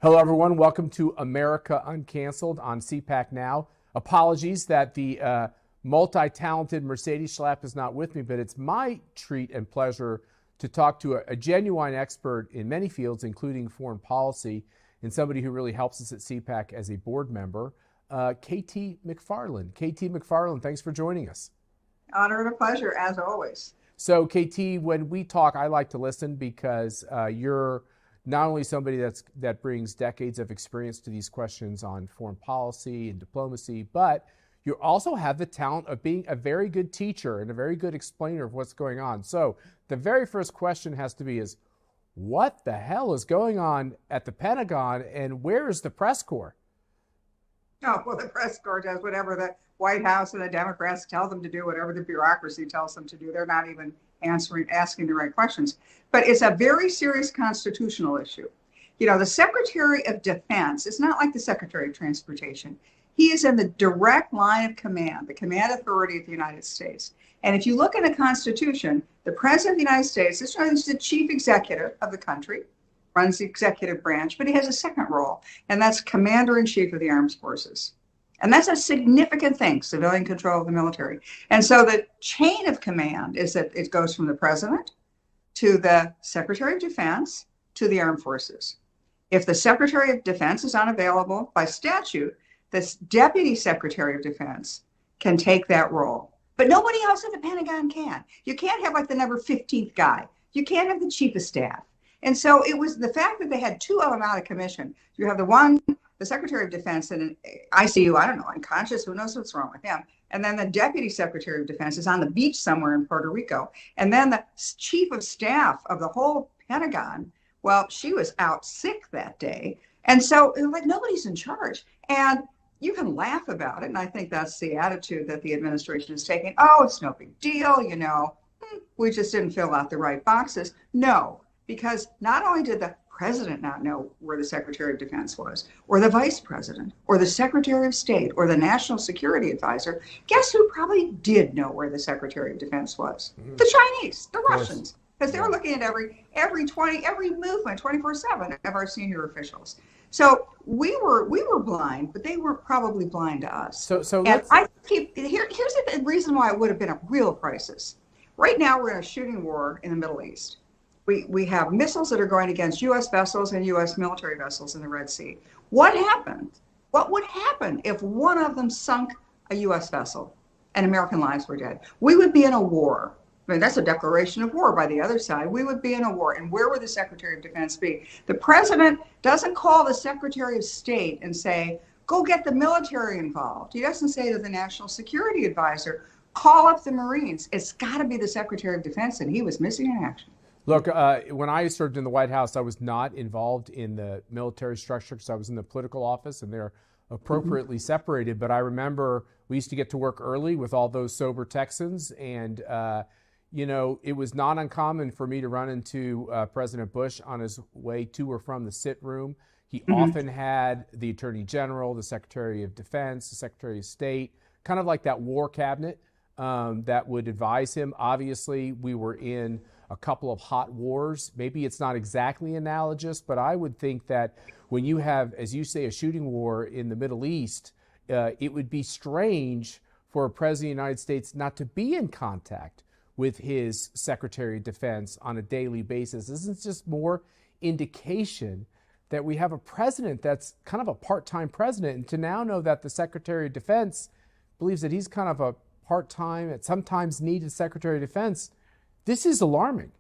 Hello, everyone. Welcome to America Uncanceled on CPAC Now. Apologies that the multi-talented Mercedes Schlapp is not with me, but it's my treat and pleasure to talk to a genuine expert in many fields, including foreign policy, and somebody who really helps us at CPAC as a board member, KT McFarland. KT McFarland, thanks for joining us. Honor and a pleasure, as always. So, KT, when we talk, I like to listen because you're not only somebody that brings decades of experience to these questions on foreign policy and diplomacy, but you also have the talent of being a very good teacher and a very good explainer of what's going on. So the very first question has to be is, what the hell is going on at the Pentagon and where is the press corps? Oh, well, the press corps does whatever the White House and the Democrats tell them to do, whatever the bureaucracy tells them to do. They're not even asking the right questions. But it's a very serious constitutional issue. You know, the Secretary of Defense is not like the Secretary of Transportation. He is in the direct line of command, the command authority of the United States. And if you look in the Constitution, the President of the United States is the chief executive of the country, runs the executive branch, but he has a second role, and that's Commander-in-Chief of the Armed Forces. And that's a significant thing, civilian control of the military. And so the chain of command is that it goes from the President to the Secretary of Defense to the Armed Forces. If the Secretary of Defense is unavailable by statute, the Deputy Secretary of Defense can take that role. But nobody else at the Pentagon can. You can't have like the number 15th guy. You can't have the Chief of Staff. And so it was the fact that they had two of them out of commission. You have the Secretary of Defense in an ICU, I don't know, unconscious, who knows what's wrong with him. And then the Deputy Secretary of Defense is on the beach somewhere in Puerto Rico. And then the Chief of Staff of the whole Pentagon, well, she was out sick that day. And so it was like nobody's in charge. And you can laugh about it. And I think that's the attitude that the administration is taking. Oh, it's no big deal, you know, we just didn't fill out the right boxes. No, because not only did the President not know where the Secretary of Defense was, or the Vice President, or the Secretary of State, or the National Security Advisor, guess who probably did know where the Secretary of Defense was? Mm-hmm. The Chinese, the Russians, because they were looking at every movement 24/7 of our senior officials. So we were blind, but they were probably blind to us. Here's the reason why it would have been a real crisis. Right now, we're in a shooting war in the Middle East. We have missiles that are going against U.S. vessels and U.S. military vessels in the Red Sea. What happened? What would happen if one of them sunk a U.S. vessel and American lives were dead? We would be in a war. I mean, that's a declaration of war by the other side. We would be in a war. And where would the Secretary of Defense be? The President doesn't call the Secretary of State and say, go get the military involved. He doesn't say to the National Security Advisor, call up the Marines. It's got to be the Secretary of Defense, and he was missing in action. Look, when I served in the White House, I was not involved in the military structure because I was in the political office, and they're appropriately separated. But I remember we used to get to work early with all those sober Texans, and it was not uncommon for me to run into President Bush on his way to or from the sit room. He often had the Attorney General, the Secretary of Defense, the Secretary of State, kind of like that war cabinet that would advise him. Obviously, we were in a couple of hot wars. Maybe it's not exactly analogous, but I would think that when you have, as you say, a shooting war in the Middle East, it would be strange for a president of the United States not to be in contact with his Secretary of Defense on a daily basis. This is just more indication that we have a president that's kind of a part-time president. And to now know that the Secretary of Defense believes that he's kind of a part-time, at sometimes needed Secretary of Defense, this is alarming.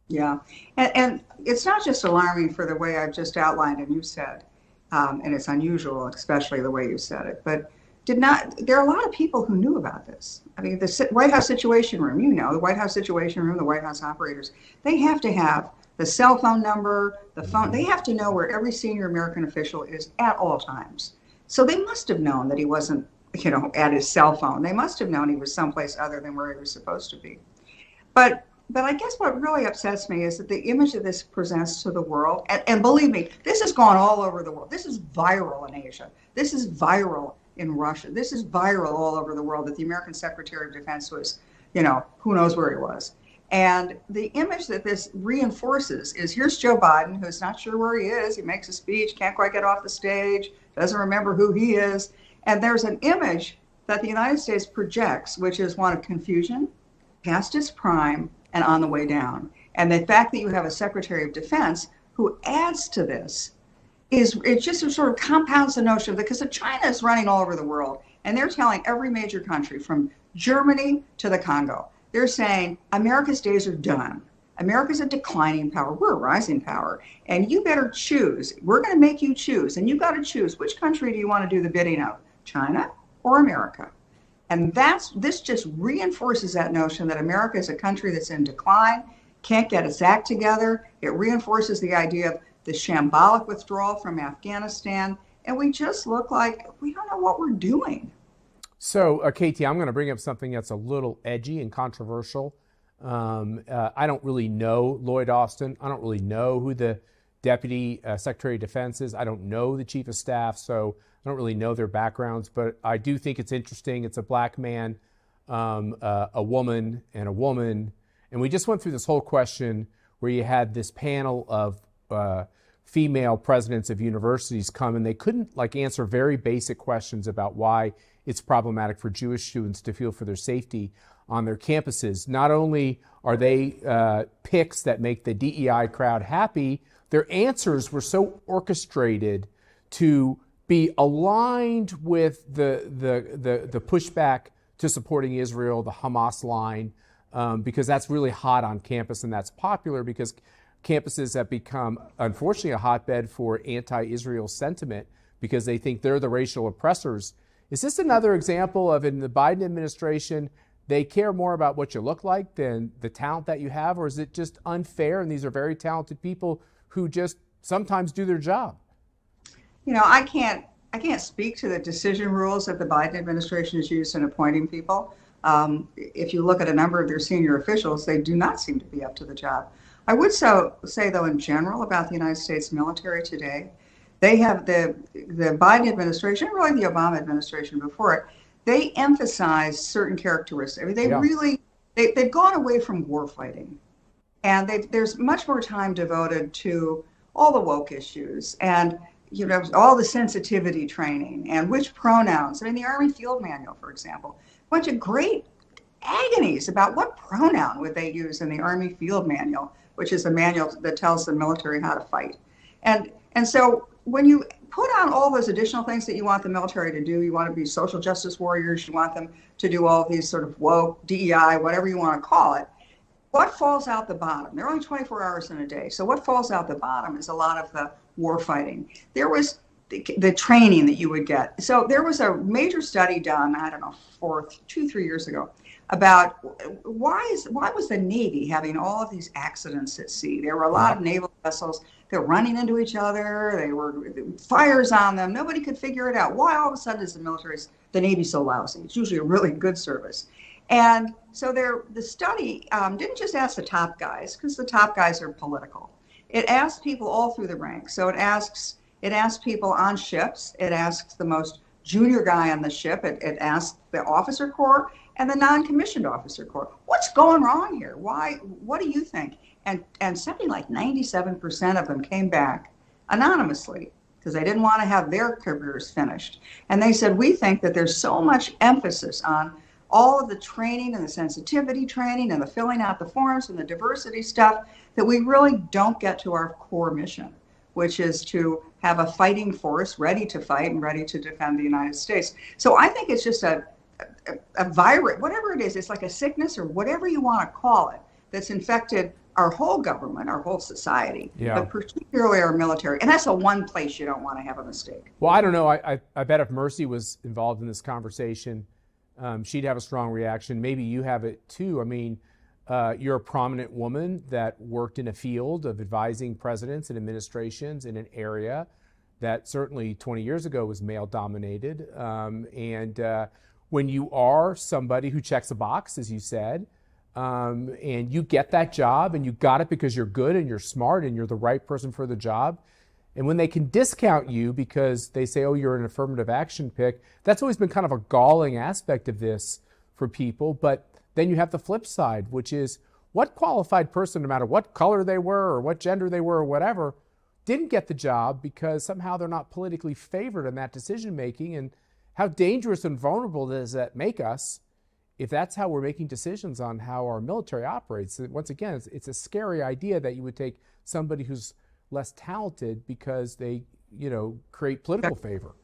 Yeah, and it's not just alarming for the way I've just outlined and you said, and it's unusual, especially the way you said it, but there are a lot of people who knew about this. I mean, the White House Situation Room, the White House Situation Room, the White House operators, they have to have the cell phone number, the phone, they have to know where every senior American official is at all times. So they must have known that he wasn't, at his cell phone. They must have known he was someplace other than where he was supposed to be. But I guess what really upsets me is that the image that this presents to the world, and believe me, this has gone all over the world. This is viral in Asia. This is viral in Russia. This is viral all over the world that the American Secretary of Defense was, who knows where he was. And the image that this reinforces is here's Joe Biden, who's not sure where he is. He makes a speech, can't quite get off the stage, doesn't remember who he is. And there's an image that the United States projects, which is one of confusion, past its prime, and on the way down. And the fact that you have a Secretary of Defense who adds to this it just sort of compounds the notion because China is running all over the world, and they're telling every major country from Germany to the Congo, they're saying America's days are done. America's a declining power. We're a rising power. And you better choose. We're going to make you choose. And you've got to choose which country do you want to do the bidding of, China or America? And this just reinforces that notion that America is a country that's in decline, can't get its act together. It reinforces the idea of the shambolic withdrawal from Afghanistan. And we just look like we don't know what we're doing. So, Katie, I'm going to bring up something that's a little edgy and controversial. I don't really know Lloyd Austin. I don't really know who the Deputy Secretary of Defense is. I don't know the Chief of Staff, so I don't really know their backgrounds. But I do think it's interesting. It's a black man, a woman, and a woman. And we just went through this whole question where you had this panel of female presidents of universities come, and they couldn't answer very basic questions about why it's problematic for Jewish students to feel for their safety on their campuses. Not only are they picks that make the DEI crowd happy, their answers were so orchestrated to be aligned with the pushback to supporting Israel, the Hamas line, because that's really hot on campus, and that's popular because campuses have become, unfortunately, a hotbed for anti-Israel sentiment because they think they're the racial oppressors. Is this another example of, in the Biden administration, they care more about what you look like than the talent that you have, or is it just unfair and these are very talented people who just sometimes do their job? You know, I can't speak to the decision rules that the Biden administration has used in appointing people. If you look at a number of their senior officials, they do not seem to be up to the job. I would say, though, in general about the United States military today, they have the Biden administration, really the Obama administration before it, they emphasize certain characteristics. I mean, they've gone away from war fighting. And there's much more time devoted to all the woke issues and, you know, all the sensitivity training and which pronouns. I mean, the Army Field Manual, for example, a bunch of great agonies about what pronoun would they use in the Army Field Manual, which is a manual that tells the military how to fight. And so when you put on all those additional things that you want the military to do, you want to be social justice warriors, you want them to do all of these sort of woke, DEI, whatever you want to call it, what falls out the bottom? There are only 24 hours in a day. So what falls out the bottom is a lot of the war fighting. There was the training that you would get. So there was a major study done, I don't know, 2-3 years ago, about why was the Navy having all of these accidents at sea? There were a lot of naval vessels that were running into each other. There were fires on them. Nobody could figure it out. Why all of a sudden is the Navy so lousy? It's usually a really good service. And so the study didn't just ask the top guys, because the top guys are political. It asked people all through the ranks. So it asks people on ships. It asks the most junior guy on the ship. It asks the officer corps and the non-commissioned officer corps. What's going wrong here? Why? What do you think? And something like 97% of them came back anonymously because they didn't want to have their careers finished. And they said, we think that there's so much emphasis on all of the training and the sensitivity training and the filling out the forms and the diversity stuff that we really don't get to our core mission, which is to have a fighting force ready to fight and ready to defend the United States. So I think it's just a virus, whatever it is, it's like a sickness or whatever you want to call it, that's infected our whole government, our whole society, but particularly our military. And that's the one place you don't want to have a mistake. Well, I don't know. I bet if Mercy was involved in this conversation, she'd have a strong reaction. Maybe you have it too. I mean, you're a prominent woman that worked in a field of advising presidents and administrations in an area that certainly 20 years ago was male dominated. And when you are somebody who checks a box, as you said, and you get that job and you got it because you're good and you're smart and you're the right person for the job, and when they can discount you because they say, oh, you're an affirmative action pick, that's always been kind of a galling aspect of this for people. But then you have the flip side, which is, what qualified person, no matter what color they were or what gender they were or whatever, didn't get the job because somehow they're not politically favored in that decision making? And how dangerous and vulnerable does that make us if that's how we're making decisions on how our military operates? Once again, it's a scary idea that you would take somebody who's less talented because they, create political favor.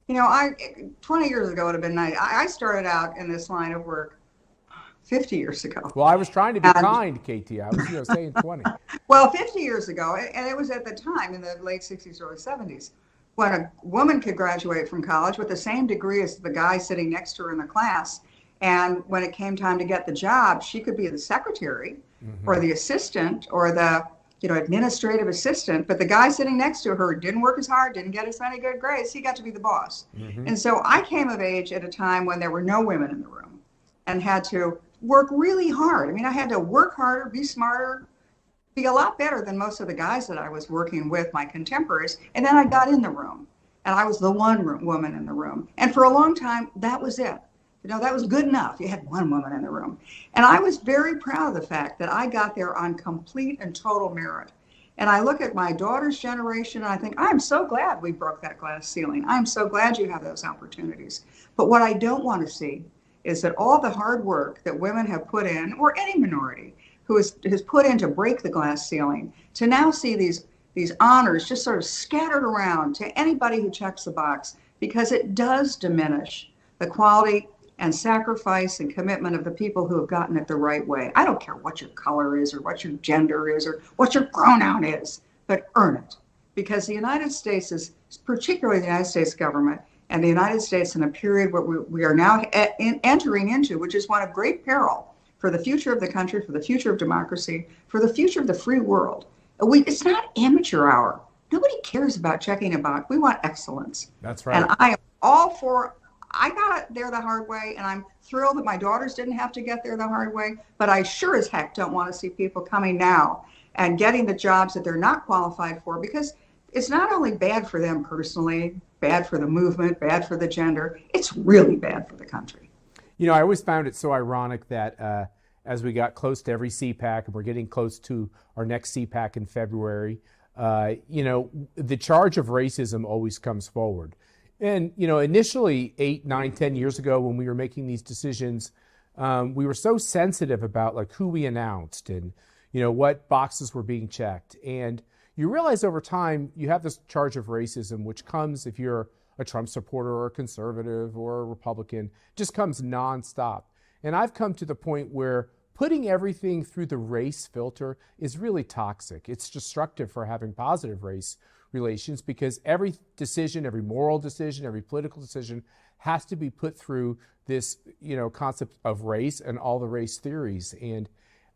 20 years ago would have been nice. I started out in this line of work 50 years ago. Well, I was trying to be kind, KT. I was, saying 20. Well, 50 years ago, and it was at the time in the late 60s, early 70s, when a woman could graduate from college with the same degree as the guy sitting next to her in the class. And when it came time to get the job, she could be the secretary or the assistant or the administrative assistant, but the guy sitting next to her didn't work as hard, didn't get as many good grades. He got to be the boss. And so I came of age at a time when there were no women in the room and had to work really hard. I mean, I had to work harder, be smarter, be a lot better than most of the guys that I was working with, my contemporaries. And then I got in the room and I was the one woman in the room. And for a long time, that was it. That was good enough. You had one woman in the room. And I was very proud of the fact that I got there on complete and total merit. And I look at my daughter's generation and I think, I'm so glad we broke that glass ceiling. I'm so glad you have those opportunities. But what I don't want to see is that all the hard work that women have put in, or any minority who has put in to break the glass ceiling, to now see these honors just sort of scattered around to anybody who checks the box, because it does diminish the quality and sacrifice and commitment of the people who have gotten it the right way. I don't care what your color is or what your gender is or what your pronoun is, but earn it. Because the United States is, particularly the United States government and the United States, in a period where we are now entering into, which is one of great peril for the future of the country, for the future of democracy, for the future of the free world. It's not amateur hour. Nobody cares about checking a box. We want excellence. That's right. And I am all for, I got there the hard way, and I'm thrilled that my daughters didn't have to get there the hard way, but I sure as heck don't want to see people coming now and getting the jobs that they're not qualified for, because it's not only bad for them personally, bad for the movement, bad for the gender, it's really bad for the country. I always found it so ironic that as we got close to every CPAC, and we're getting close to our next CPAC in February, the charge of racism always comes forward. And, initially 8, 9, 10 years ago when we were making these decisions, we were so sensitive about like who we announced and, what boxes were being checked. And you realize over time you have this charge of racism, which comes if you're a Trump supporter or a conservative or a Republican, just comes nonstop. And I've come to the point where putting everything through the race filter is really toxic. It's destructive for having positive race relations, because every decision, every moral decision, every political decision has to be put through this, concept of race and all the race theories. And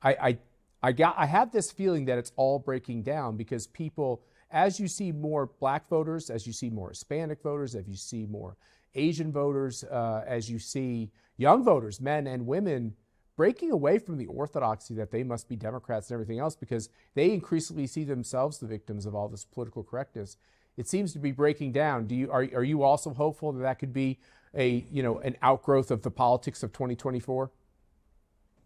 I have this feeling that it's all breaking down, because people, as you see more black voters, as you see more Hispanic voters, as you see more Asian voters, as you see young voters, men and women, breaking away from the orthodoxy that they must be Democrats and everything else, because they increasingly see themselves the victims of all this political correctness. It seems to be breaking down. Are you also hopeful that could be an outgrowth of the politics of 2024?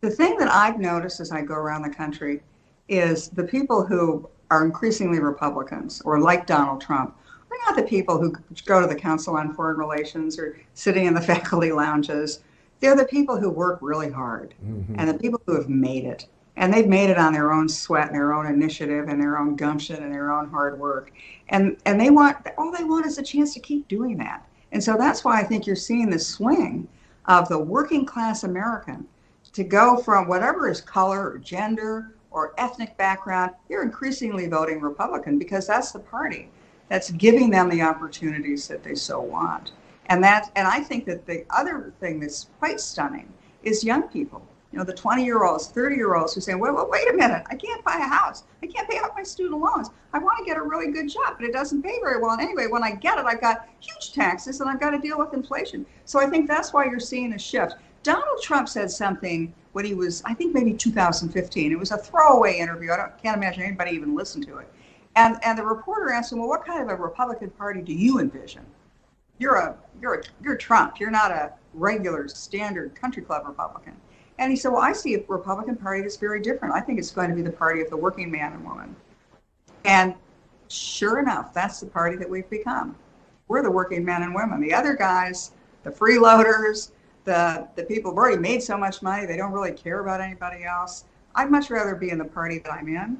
The thing that I've noticed as I go around the country is the people who are increasingly Republicans or like Donald Trump are not the people who go to the Council on Foreign Relations or sitting in the faculty lounges. They're the people who work really hard, and the people who have made it. And they've made it on their own sweat and their own initiative and their own gumption and their own hard work. And all they want is a chance to keep doing that. And so that's why I think you're seeing the swing of the working class American to go from whatever his color or gender or ethnic background, you're increasingly voting Republican, because that's the party that's giving them the opportunities that they so want. And I think that the other thing that's quite stunning is young people, the 20-year-olds, 30-year-olds who say, well, wait a minute, I can't buy a house. I can't pay off my student loans. I want to get a really good job, but it doesn't pay very well. And anyway, when I get it, I've got huge taxes and I've got to deal with inflation. So I think that's why you're seeing a shift. Donald Trump said something when he was, I think maybe 2015. It was a throwaway interview. Can't imagine anybody even listened to it. And the reporter asked him, well, what kind of a Republican Party do you envision? You're Trump. You're not a regular standard country club Republican. And he said, well, I see a Republican Party that's very different. I think it's going to be the party of the working man and woman. And sure enough, that's the party that we've become. We're the working men and women. The other guys, the freeloaders, the people who've already made so much money, they don't really care about anybody else. I'd much rather be in the party that I'm in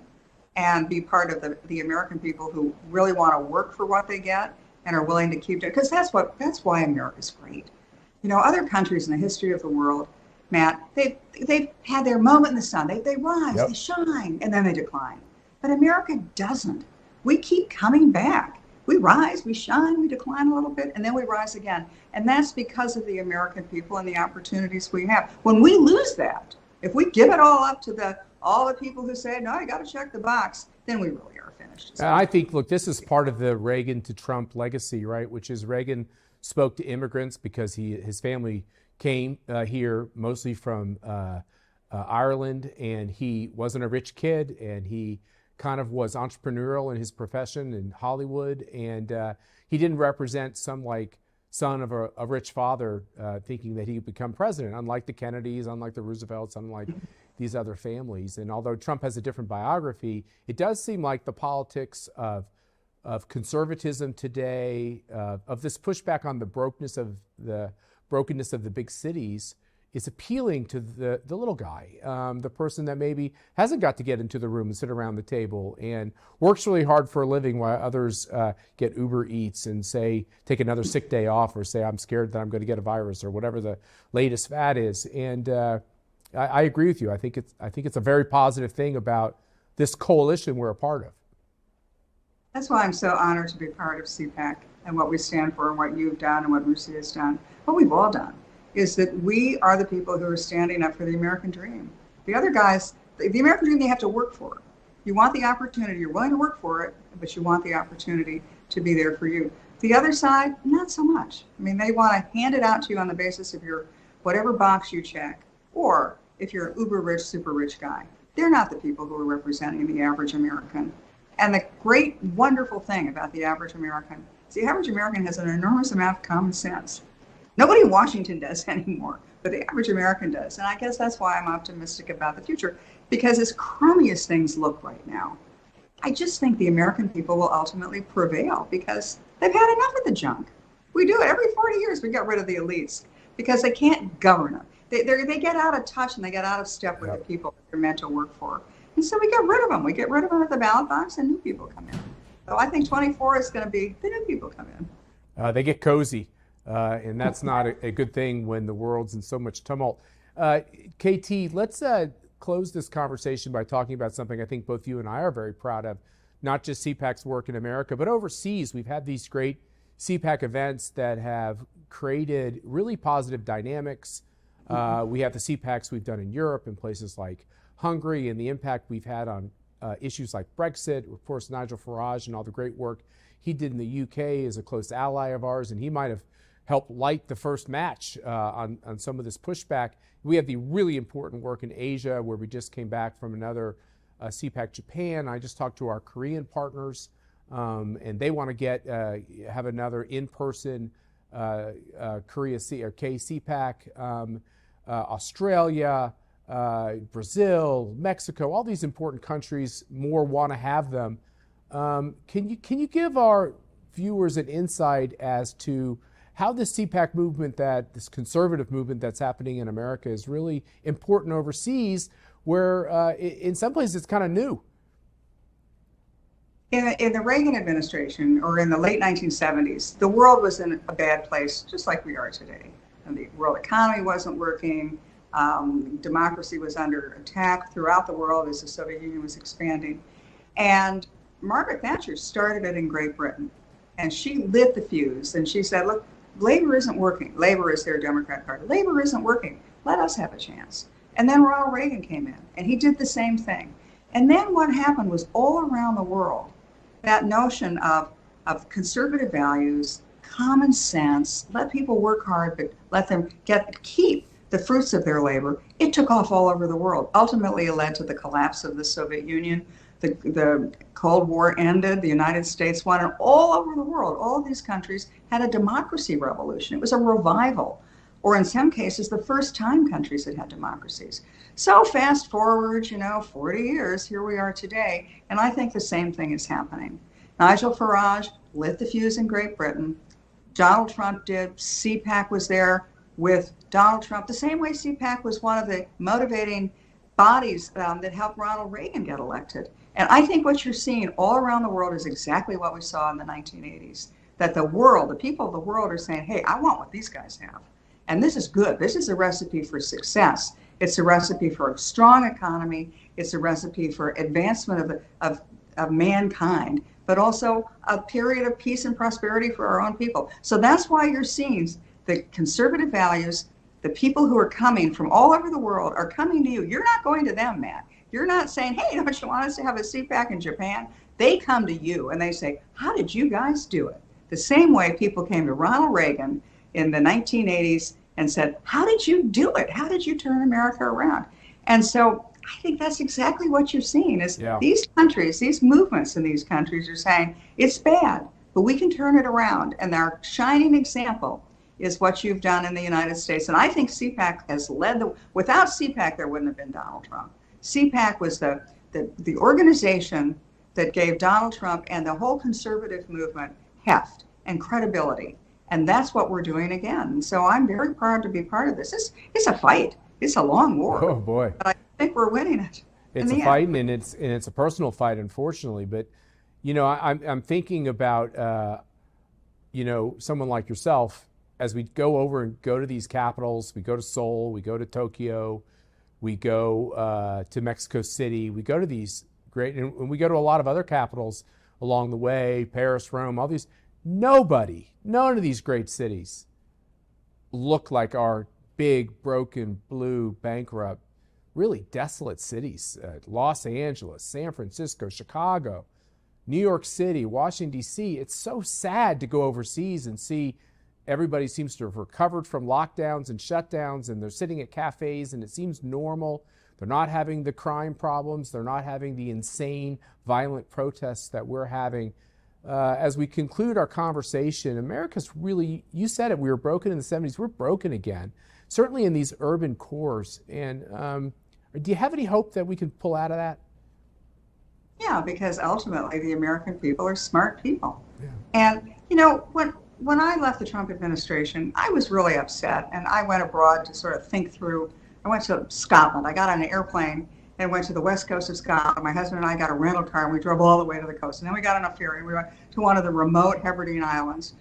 and be part of the American people who really want to work for what they get and are willing to keep doing, because that's why America's great. You know, other countries in the history of the world, Matt, they've had their moment in the sun. They rise, They shine, and then they decline. But America doesn't. We keep coming back. We rise, we shine, we decline a little bit, and then we rise again. And that's because of the American people and the opportunities we have. When we lose that, if we give it all up to all the people who say, no, you got to check the box, then we really are finished. I think, look, this is part of the Reagan to Trump legacy, right? Which is Reagan spoke to immigrants because his family came here mostly from Ireland, and he wasn't a rich kid, and he kind of was entrepreneurial in his profession in Hollywood, and he didn't represent some like son of a rich father thinking that he could become president, unlike the Kennedys, unlike the Roosevelts, unlike these other families. And although Trump has a different biography, it does seem like the politics of conservatism today, of this pushback on the brokenness of the big cities, is appealing to the little guy, the person that maybe hasn't got to get into the room and sit around the table and works really hard for a living while others get Uber Eats and say, take another sick day off, or say, I'm scared that I'm going to get a virus, or whatever the latest fad is. And I agree with you. I think it's a very positive thing about this coalition we're a part of. That's why I'm so honored to be part of CPAC and what we stand for and what you've done and what Lucy has done, what we've all done, is that we are the people who are standing up for the American dream. The other guys, the American dream, they have to work for it. You want the opportunity, you're willing to work for it, but you want the opportunity to be there for you. The other side, not so much. I mean, they want to hand it out to you on the basis of your whatever box you check, or if you're an uber rich, super rich guy. They're not the people who are representing the average American. And the great, wonderful thing about the average American is the average American has an enormous amount of common sense. Nobody in Washington does anymore, but the average American does. And I guess that's why I'm optimistic about the future, because as crummy as things look right now, I just think the American people will ultimately prevail because they've had enough of the junk. We do it every 40 years. We get rid of the elites because they can't govern them. They get out of touch and they get out of step with the people that they're meant to work for. And so we get rid of them. We get rid of them at the ballot box and new people come in. So I think 24 is going to be the new people come in. They get cozy. And that's not a good thing when the world's in so much tumult. KT, let's close this conversation by talking about something I think both you and I are very proud of, not just CPAC's work in America, but overseas. We've had these great CPAC events that have created really positive dynamics. We have the CPACs we've done in Europe and places like Hungary, and the impact we've had on issues like Brexit. Of course, Nigel Farage and all the great work he did in the UK is a close ally of ours, and he might have helped light the first match on some of this pushback. We have the really important work in Asia, where we just came back from another CPAC Japan. I just talked to our Korean partners, and they want to have another in-person Korea CPAC. Australia, Brazil, Mexico, all these important countries, more want to have them. Can you give our viewers an insight as to how this CPAC movement, this conservative movement that's happening in America, is really important overseas, where in some places it's kind of new? In the Reagan administration, or in the late 1970s, the world was in a bad place, just like we are today. And the world economy wasn't working. Democracy was under attack throughout the world as the Soviet Union was expanding. And Margaret Thatcher started it in Great Britain. And she lit the fuse. And she said, look, Labor isn't working. Labor is their Democrat Party. Labor isn't working. Let us have a chance. And then Ronald Reagan came in, and he did the same thing. And then what happened was, all around the world, that notion of conservative values, common sense, let people work hard, but let them keep the fruits of their labor, it took off all over the world. Ultimately, it led to the collapse of the Soviet Union. The Cold War ended, the United States won, and all over the world, all of these countries had a democracy revolution. It was a revival or in some cases, the first time countries had had democracies. So fast forward, 40 years, here we are today, and I think the same thing is happening. Nigel Farage lit the fuse in Great Britain. Donald Trump did. CPAC was there with Donald Trump, the same way CPAC was one of the motivating bodies that helped Ronald Reagan get elected. And I think what you're seeing all around the world is exactly what we saw in the 1980s, that the people of the world are saying, hey, I want what these guys have. And this is good. This is a recipe for success. It's a recipe for a strong economy. It's a recipe for advancement of mankind, but also a period of peace and prosperity for our own people. So that's why you're seeing the conservative values, the people who are coming from all over the world are coming to you. You're not going to them, Matt. You're not saying, hey, don't you want us to have a CPAC in Japan? They come to you and they say, how did you guys do it? The same way people came to Ronald Reagan in the 1980s and said, how did you do it? How did you turn America around? And so I think that's exactly what you're seeing is these countries, these movements in these countries are saying, it's bad, but we can turn it around. And our shining example is what you've done in the United States. And I think CPAC has led without CPAC, there wouldn't have been Donald Trump. CPAC was the organization that gave Donald Trump and the whole conservative movement heft and credibility. And that's what we're doing again. So I'm very proud to be part of this. It's a fight. It's a long war. Oh boy! But I think we're winning it. It's a fight, and it's a personal fight, unfortunately. But I'm thinking about someone like yourself as we go to these capitals. We go to Seoul. We go to Tokyo. We go to Mexico City. We go to these and we go to a lot of other capitals along the way, Paris, Rome, all these. None of these great cities look like our big, broken, blue, bankrupt, really desolate cities. Los Angeles, San Francisco, Chicago, New York City, Washington, D.C. It's so sad to go overseas and see everybody seems to have recovered from lockdowns and shutdowns, and they're sitting at cafes, and it seems normal. They're not having the crime problems. They're not having the insane, violent protests that we're having. As we conclude our conversation, America's really, you said it, we were broken in the 70s. We're broken again, certainly in these urban cores. And do you have any hope that we can pull out of that? Yeah, because ultimately the American people are smart people. Yeah. And, when I left the Trump administration, I was really upset. And I went abroad to sort of think through. I went to Scotland. I got on an airplane and went to the west coast of Scotland. My husband and I got a rental car and we drove all the way to the coast. And then we got on a ferry. We went to one of the remote Hebridean Islands,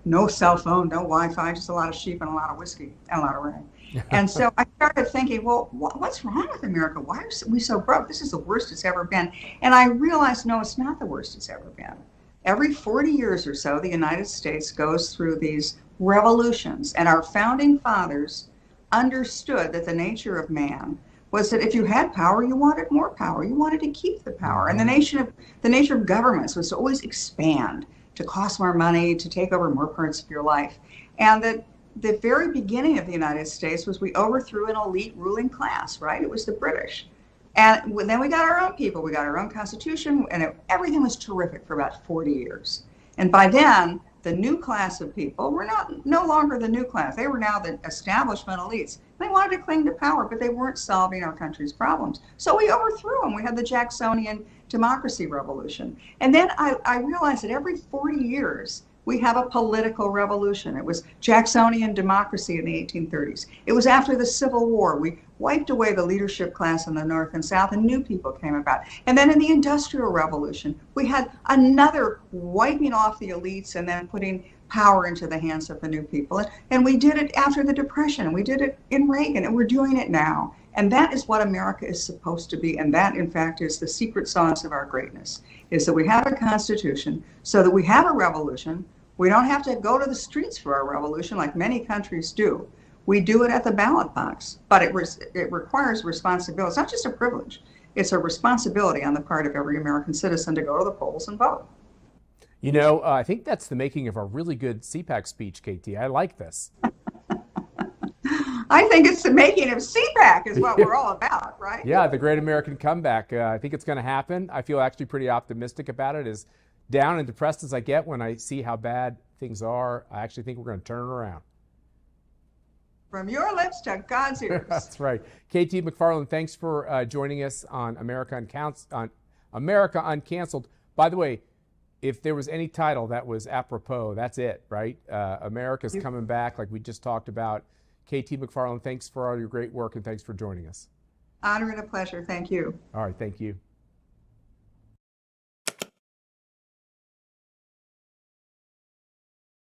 no cell phone, no Wi-Fi, just a lot of sheep and a lot of whiskey and a lot of rain. And so I started thinking, well, what's wrong with America? Why are we so broke? This is the worst it's ever been. And I realized, no, it's not the worst it's ever been. Every 40 years or so, the United States goes through these revolutions. And our founding fathers understood that the nature of man was that if you had power, you wanted more power. You wanted to keep the power. And the nature of governments was to always expand, to cost more money, to take over more parts of your life. And that the very beginning of the United States was we overthrew an elite ruling class, right? It was the British. And then we got our own people. We got our own constitution, and everything was terrific for about 40 years. And by then, the new class of people were no longer the new class. They were now the establishment elites. They wanted to cling to power, but they weren't solving our country's problems. So we overthrew them. We had the Jacksonian democracy revolution. And then I realized that every 40 years, we have a political revolution. It was Jacksonian democracy in the 1830s. It was after the Civil War. We wiped away the leadership class in the North and South, and new people came about. And then in the Industrial Revolution, we had another wiping off the elites and then putting power into the hands of the new people. And we did it after the Depression, and we did it in Reagan, and we're doing it now. And that is what America is supposed to be. And that, in fact, is the secret sauce of our greatness, is that we have a constitution so that we have a revolution. We don't have to go to the streets for our revolution like many countries do. We do it at the ballot box, but it requires responsibility. It's not just a privilege. It's a responsibility on the part of every American citizen to go to the polls and vote. I think that's the making of a really good CPAC speech, KT. I like this. I think it's the making of CPAC is what we're all about, right? Yeah, the great American comeback. I think it's going to happen. I feel actually pretty optimistic about it. As down and depressed as I get when I see how bad things are, I actually think we're going to turn it around. From your lips to God's ears. That's right. KT McFarland, thanks for joining us on America Uncanceled. By the way, if there was any title that was apropos, that's it, right? America's coming back, like we just talked about. KT McFarland, thanks for all your great work and thanks for joining us. Honor and a pleasure. Thank you. All right, thank you.